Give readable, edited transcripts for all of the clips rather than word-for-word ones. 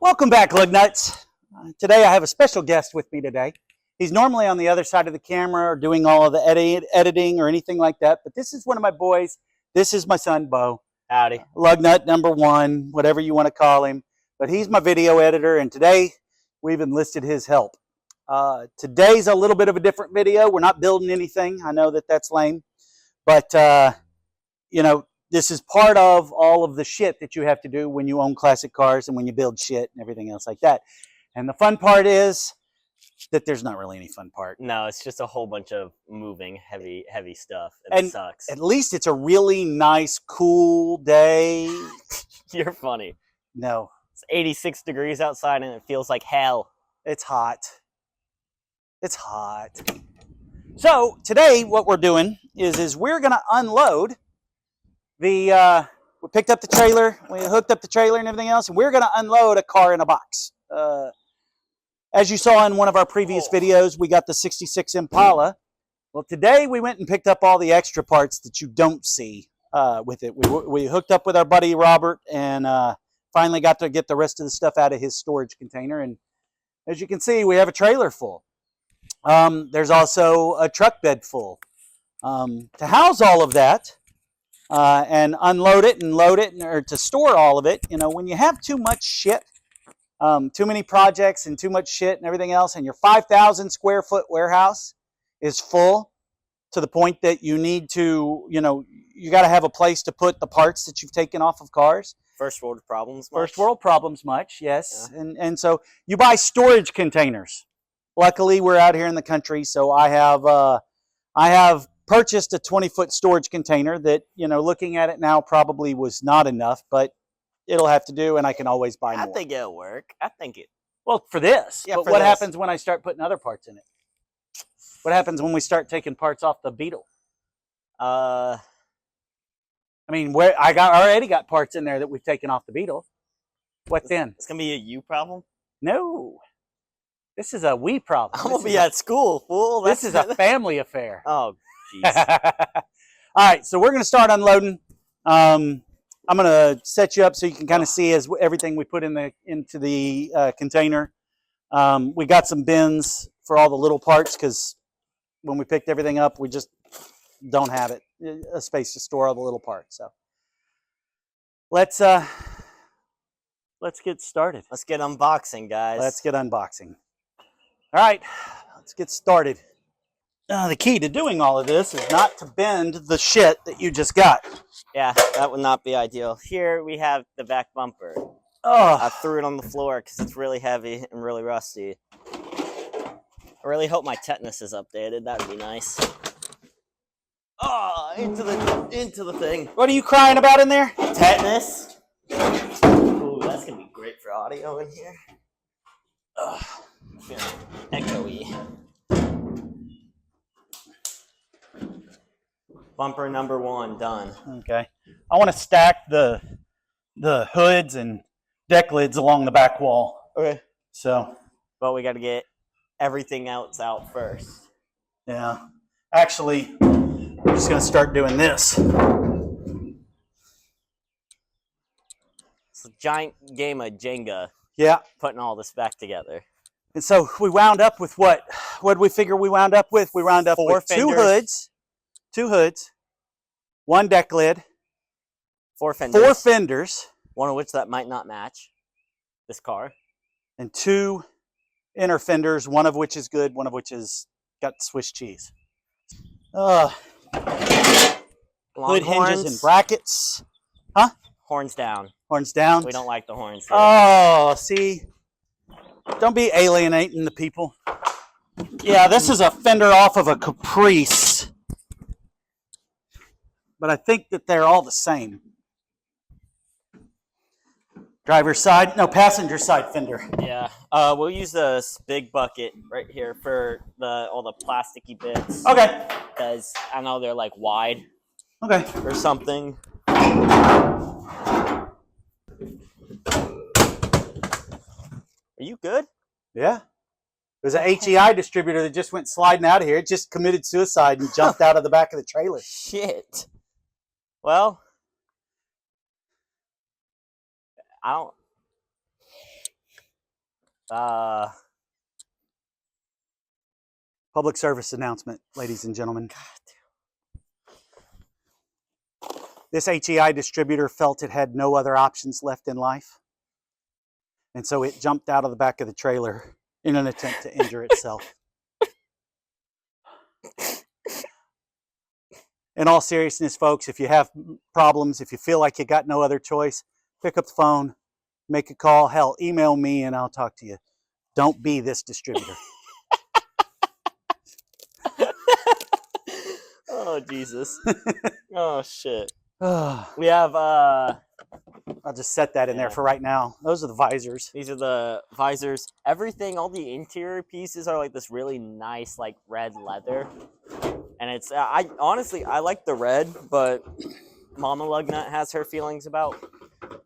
Welcome back, lug nuts. Today I have a special guest with me today. He's normally on the other side of the camera or doing all of the editing or anything like that, but this is one of my boys. This is my son, Bo. Howdy. Lug nut number one, whatever you want to call him. But he's my video editor, and today we've enlisted his help. Today's a little bit of a different video. We're not building anything. I know that that's lame, but you know, this is part of all of the shit that you have to do when you own classic cars and when you build shit and everything else like that. And the fun part is that there's not really any fun part. No, it's just a whole bunch of moving, heavy stuff. And it sucks. At least it's a really nice, cool day. You're funny. No. It's 86 degrees outside and it feels like hell. It's hot. It's hot. So today what we're doing is we're going to unload we picked up the trailer, we hooked up the trailer and everything else, and we're going to unload a car in a box. As you saw in one of our previous videos, we got the 66 Impala. Well, today we went and picked up all the extra parts that you don't see with it. We hooked up with our buddy Robert and finally got to get the rest of the stuff out of his storage container. And as you can see, we have a trailer full. There's also a truck bed full. To house all of that, and unload it and load it, or to store all of it, you know, when you have too much shit, too many projects and too much shit and everything else, and your 5,000 square foot warehouse is full to the point that you need to, you know, you got to have a place to put the parts that you've taken off of cars. First world problems much? First world problems much, yes. Yeah. And so you buy storage containers. Luckily, we're out here in the country, so I have purchased a 20-foot storage container that, you know, looking at it now probably was not enough, but it'll have to do, and I can always buy more. I think it'll work. I think it. Well, for this. Yeah, but for what this. happens when I start putting other parts in it? What happens when we start taking parts off the Beetle? I mean, I already got parts in there that we've taken off the Beetle. What then? It's going to be a you problem? No. This is a we problem. I'm going to be at school, fool. This is a family affair. Oh, jeez. All right, so we're going to start unloading. I'm going to set you up so you can kind of see as everything we put into the container. We got some bins for all the little parts because when we picked everything up, we just don't have a space to store all the little parts. So let's get started. Let's get unboxing, guys. Let's get unboxing. All right, let's get started. The key to doing all of this is not to bend the shit that you just got. Yeah, that would not be ideal. Here we have the back bumper. Oh. I threw it on the floor because it's really heavy and really rusty. I really hope my tetanus is updated. That would be nice. Oh, into the thing. What are you crying about in there? Tetanus. Ooh, that's gonna be great for audio in here. Ugh. Echoey. Bumper number one done. Okay. I want to stack the hoods and deck lids along the back wall. Okay. So. But we got to get everything else out first. Yeah. Actually, I'm just going to start doing this. It's a giant game of Jenga. Yeah. Putting all this back together. And so we wound up with what? What did we figure we wound up with? We wound up with two hoods, one deck lid, four fenders. Four fenders. One of which that might not match this car. And two inner fenders, one of which is good, one of which is got Swiss cheese. Hood hinges and brackets. Huh? Horns down. Horns down. We don't like the horns. Oh, see? Don't be alienating the people. Yeah, this is a fender off of a Caprice. But I think that they're all the same. Driver's side, no, passenger side fender. Yeah, we'll use this big bucket right here for all the plasticky bits. Okay. Because I know they're like wide. Okay. Or something. Are you good? Yeah. There's an HEI distributor that just went sliding out of here. It just committed suicide and jumped out of the back of the trailer. Shit. Well, I Public service announcement, ladies and gentlemen. This HEI distributor felt it had no other options left in life. And so it jumped out of the back of the trailer in an attempt to injure itself. In all seriousness, folks, if you have problems, if you feel like you got no other choice, pick up the phone, make a call, hell, email me and I'll talk to you. Don't be this distributor. Oh, Jesus. Oh, shit. I'll We have, just set that in there for right now. Those are the visors. these are the visors. Everything, all the interior pieces are like this really nice, like red leather. And it's, I honestly, I like the red, but Mama Lugnut has her feelings about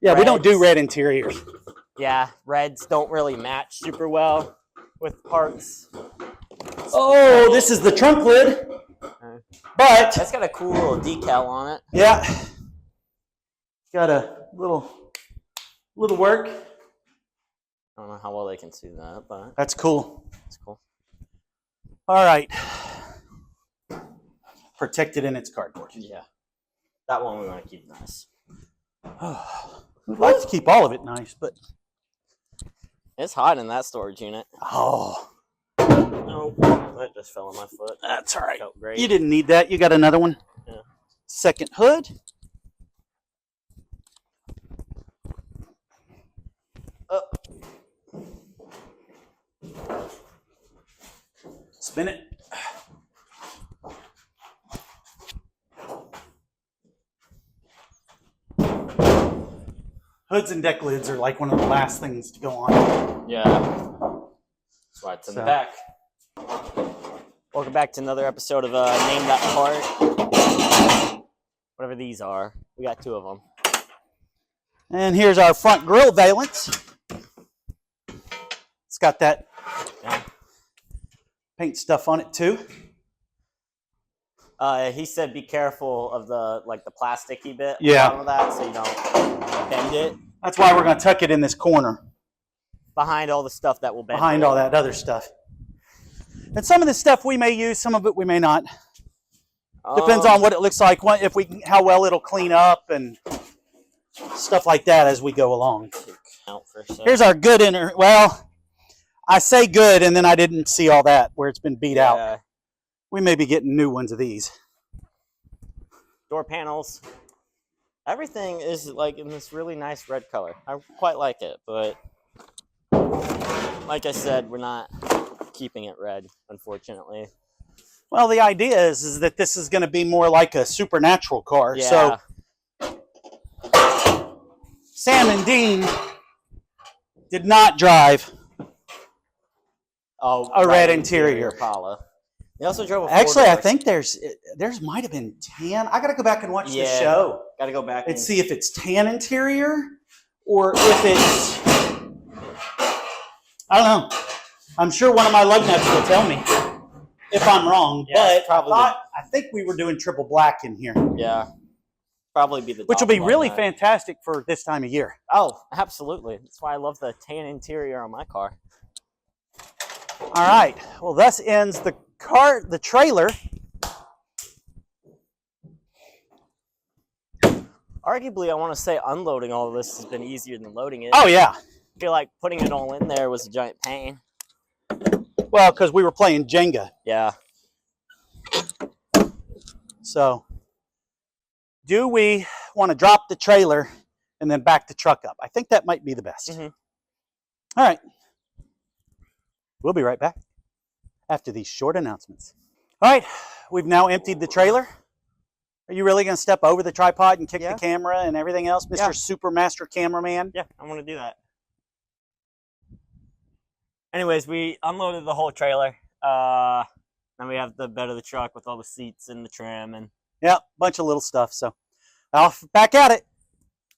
Yeah, we don't do reds. red interiors. Yeah, reds don't really match super well with parts. Oh, this is the trunk lid. But That's got a cool little decal on it. yeah, got a little work. I don't know how well they can see that, but That's cool. it's cool. All right. Protected in its cardboard. Yeah. That one we want to keep nice. We'd like to keep all of it nice, but It's hot in that storage unit. oh, No, that just fell on my foot. that's all right. Felt great. You didn't need that. You got another one. Yeah. Second hood. Spin it. Hoods and deck lids are like one of the last things to go on. Yeah. That's why it's in the back. Welcome back to another episode of Name That Part. Whatever these are. We got 2 of them. And here's our front grille valance. It's got that paint stuff on it too. He said be careful of the plasticky bit Yeah. of that so you don't bend it. That's why we're going to tuck it in this corner Behind all the stuff that will bend behind it. all that other stuff. And some of the stuff we may use, some of it we may not. Depends on what it looks like, how well it'll clean up and stuff like that as we go along. Count for a second. Here's our good inner. Well, I say good, and then I didn't see all that where it's been beat out. We may be getting new ones of these. Door panels. Everything is like in this really nice red color. I quite like it, but like I said, we're not keeping it red, unfortunately. Well, the idea is that this is going to be more like a supernatural car. Yeah. So Sam and Dean did not drive a red interior. Impala. They also drove a Actually, I 4-door. think there's might have been tan. I got to go back and watch the show Got to go back and see if it's tan interior or if it's, I don't know. I'm sure one of my lug nuts will tell me if I'm wrong, Yeah, but I think we were doing triple black in here, Yeah. Probably be the which will top be lug really nut. fantastic for this time of year. Oh, absolutely. That's why I love the tan interior on my car. All right. Well, thus ends the trailer. Arguably, I want to say unloading all of this has been easier than loading it. Oh yeah. I feel like putting it all in there was a giant pain. Well, because we were playing Jenga. Yeah. So, do we want to drop the trailer and then back the truck up? I think that might be the best. Mhm. All right. We'll be right back after these short announcements. All right. We've now emptied the trailer. Are you really going to step over the tripod and kick the camera and everything else, Mr. Yeah. Super Master Cameraman? Yeah, I want to do that. Anyways, we unloaded the whole trailer. Then we have the bed of the truck with all the seats and the trim and Yeah, bunch of little stuff. So, off back at it.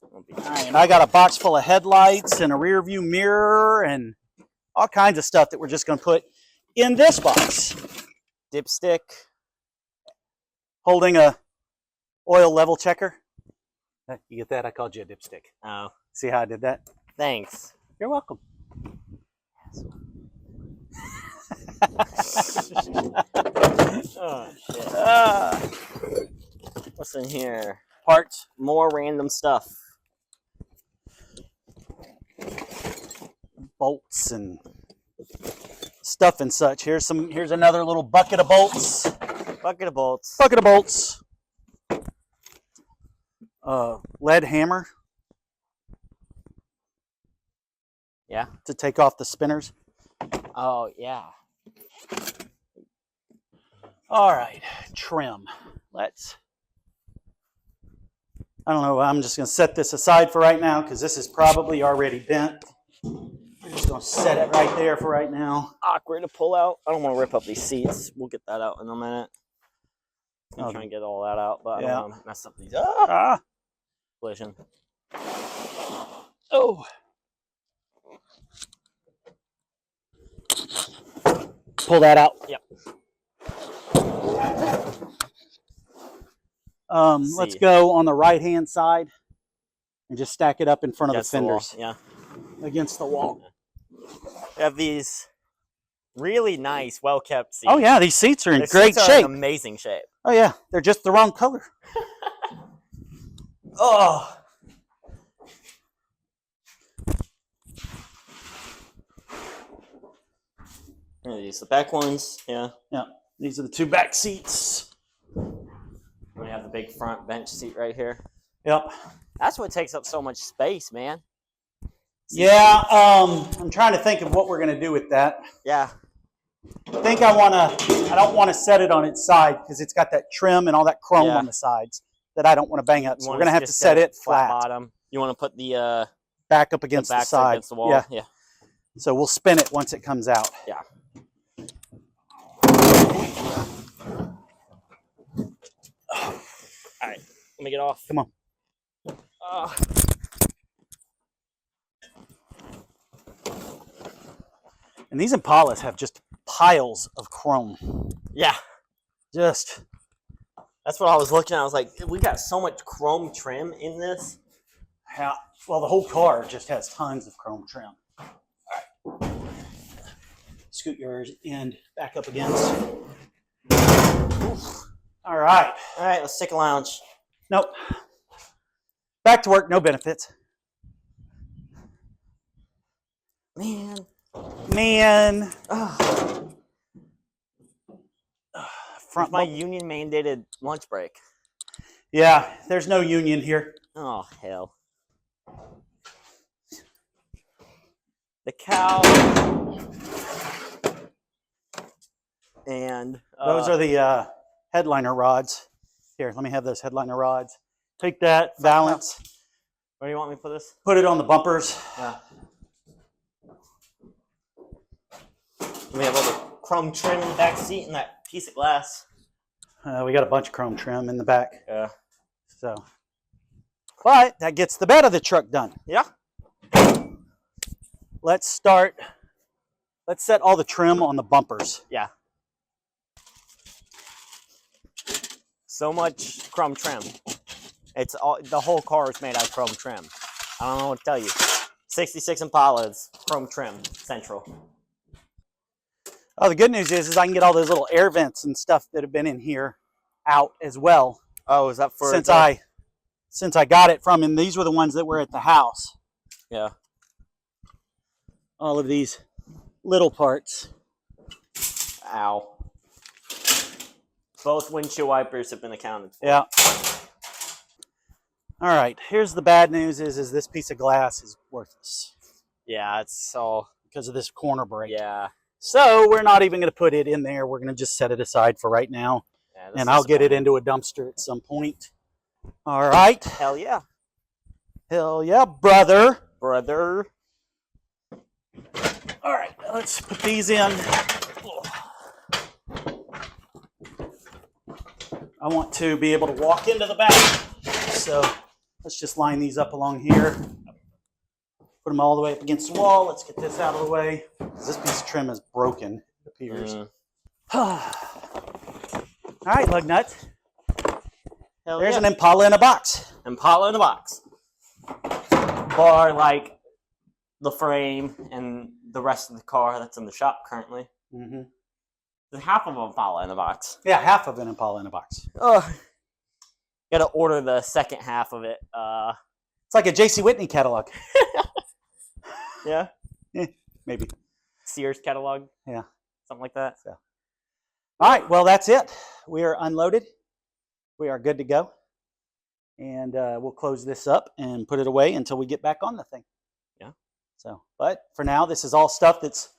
won't be All right, and I got a box full of headlights and a rear view mirror and all kinds of stuff that we're just going to put in this box. dipstick. Holding a oil level checker. You get that? I called you a dipstick. Oh, See how I did that? thanks. You're welcome. Oh, shit. Ah, What's in here? parts. More random stuff. Bolts and stuff and such. Here's another little bucket of bolts. Bucket of bolts. Bucket of bolts. Lead hammer. Yeah. To take off the spinners. Oh, yeah. All right, trim. I don't know, I'm just gonna set this aside for right now because this is probably already bent. We're just gonna set it right there for right now. Awkward to pull out. I don't want to rip up these seats. We'll get that out in a minute. I'm trying to get all that out, but I don't want to mess up these. Collision. Oh. Pull that out. Yep. Let's go on the right-hand side and just stack it up in front of the fenders. Yeah. Against the wall. We have these really nice, well-kept seats. Oh, yeah, these seats are in The great seats are shape. in amazing shape. Oh, yeah, they're just the wrong color. Oh. Here are these, the back ones, yeah. Yeah, these are the two back seats. We have the big front bench seat right here. Yep. That's what takes up so much space, man. Yeah, I'm trying to think of what we're going to do with that. Yeah. I think I don't want to set it on its side because it's got that trim and all that chrome on the sides that I don't want to bang up. So we're going to have to set it flat. Bottom. You want to put the back up against the side. Against the wall. Yeah. So we'll spin it once it comes out. Yeah. All right, let me get off. Come on. And these Impalas have just piles of chrome. Yeah. Just. That's what I was looking at. I was like, we got so much chrome trim in this. Yeah. Well, the whole car just has tons of chrome trim. All right. Scoot yours end back up against. Oof. All right. All right, let's take a lounge. Nope. Back to work, no benefits. Man. Front my union mandated lunch break. Yeah, there's no union here. Oh, hell. The cow. And those are the headliner rods. Here, let me have those headliner rods. Take that, balance. Where do you want me to put this? Put it on the bumpers. Yeah. We have all the chrome trim in the back seat and that piece of glass. We got a bunch of chrome trim in the back. Yeah. So, but that gets the bed of the truck done. Yeah. Let's start. Let's set all the trim on the bumpers. Yeah. So much chrome trim. It's all, the whole car is made out of chrome trim. I don't know what to tell you. 66 Impalas, chrome trim, central. Oh, the good news is I can get all those little air vents and stuff that have been in here out as well. Oh, is that for since I got it from him? These were the ones that were at the house. Yeah. All of these little parts. Ow. Both windshield wipers have been accounted for. Yeah. All right. Here's the bad news: is this piece of glass is worthless. Yeah, it's all because of this corner break. Yeah. So we're not even going to put it in there. We're going to just set it aside for right now. Yeah, and I'll get it into a dumpster at some point. All right. Hell yeah. Hell yeah, brother. Brother. All right, let's put these in. I want to be able to walk into the back. So let's just line these up along here. Put them all the way up against the wall. Let's get this out of the way. This piece of trim is broken, it appears. All right, lug nuts. There's an Impala in a box. Impala in a box. Bar like the frame and the rest of the car that's in the shop currently. Mm-hmm. There's half of an Impala in the box. Yeah, half of an Impala in a box. Oh, gotta order the second half of it. It's like a J.C. Whitney catalog. Yeah, Maybe. Sears catalog. Yeah, something like that. So. All right, well, that's it. We are unloaded. We are good to go. And we'll close this up and put it away until we get back on the thing. Yeah. So, but for now, this is all stuff that's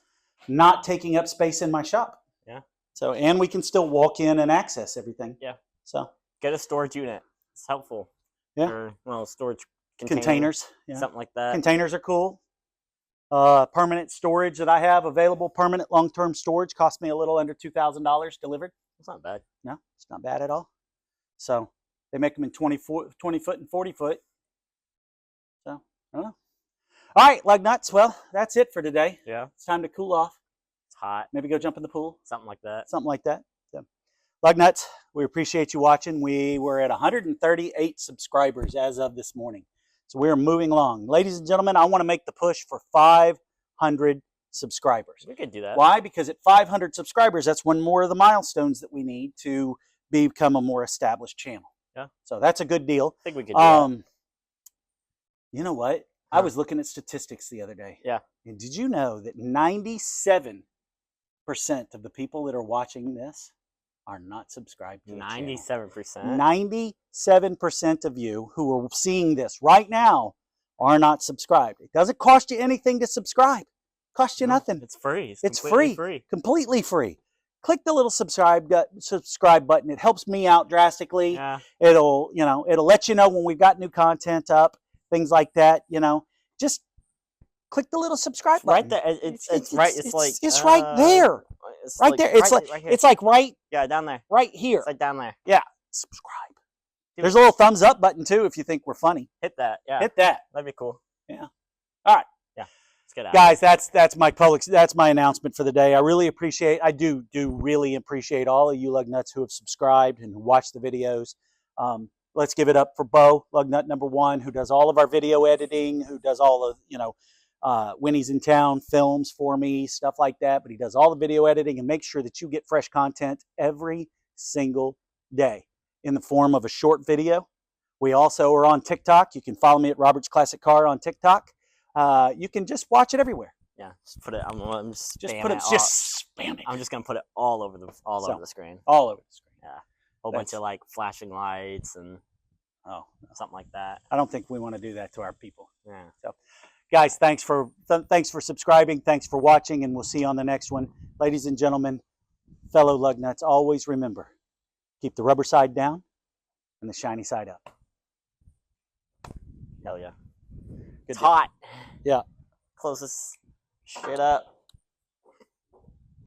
not taking up space in my shop. Yeah. So, and we can still walk in and access everything. Yeah. So, get a storage unit. It's helpful. Yeah. Or, well, storage containers. Yeah. Something like that. Containers are cool. Permanent storage that I have available, permanent long-term storage, cost me a little under $2,000 delivered. It's not bad. No, it's not bad at all. So they make them in 20 foot and 40 foot. So, I don't know. All right, lug nuts. Well, that's it for today. Yeah. It's time to cool off. It's hot. Maybe go jump in the pool. Something like that. Something like that. So, lug nuts, we appreciate you watching. We were at 138 subscribers as of this morning. So we're moving along. Ladies and gentlemen, I want to make the push for 500 subscribers. We could do that. Why? Because at 500 subscribers, that's one more of the milestones that we need to become a more established channel. Yeah. So that's a good deal. I think we could do that. You know what? Huh. I was looking at statistics the other day. Yeah. And did you know that 97% of the people that are watching this are not subscribed to the 97%. 97% of you who are seeing this right now are not subscribed. It doesn't cost you anything to subscribe. It costs you nothing. It's free. It's completely free. Completely free. Click the little subscribe button. It helps me out drastically. Yeah. It'll let you know when we've got new content up, things like that. Just click the little subscribe button. Right there. It's right. It's like it's right there. It's Right there. It's right like here. it's like right down there. right here. It's like down there. Yeah. Subscribe. There's a little thumbs up button too if you think we're funny. Hit that. Yeah. Hit that. That'd be cool. Yeah. All right. Yeah. Let's get out. Guys, that's my announcement for the day. I do really appreciate all of you lug nuts who have subscribed and who watch the videos. Let's give it up for Bo, lug nut number 1, who does all of our video editing, who does all of when he's in town, films for me, stuff like that. But he does all the video editing and makes sure that you get fresh content every single day in the form of a short video. We also are on TikTok. You can follow me at Robert's Classic Car on TikTok. You can just watch it everywhere. Yeah, just put it. I'm just put it. Just spam it. I'm just gonna put it all over the screen. All over the screen. Yeah, whole bunch of like flashing lights and something like that. I don't think we want to do that to our people. Yeah. So, guys, thanks for subscribing. Thanks for watching, and we'll see you on the next one. Ladies and gentlemen, fellow lug nuts, always remember, keep the rubber side down and the shiny side up. Hell yeah. It's hot. Yeah. Close this shit up.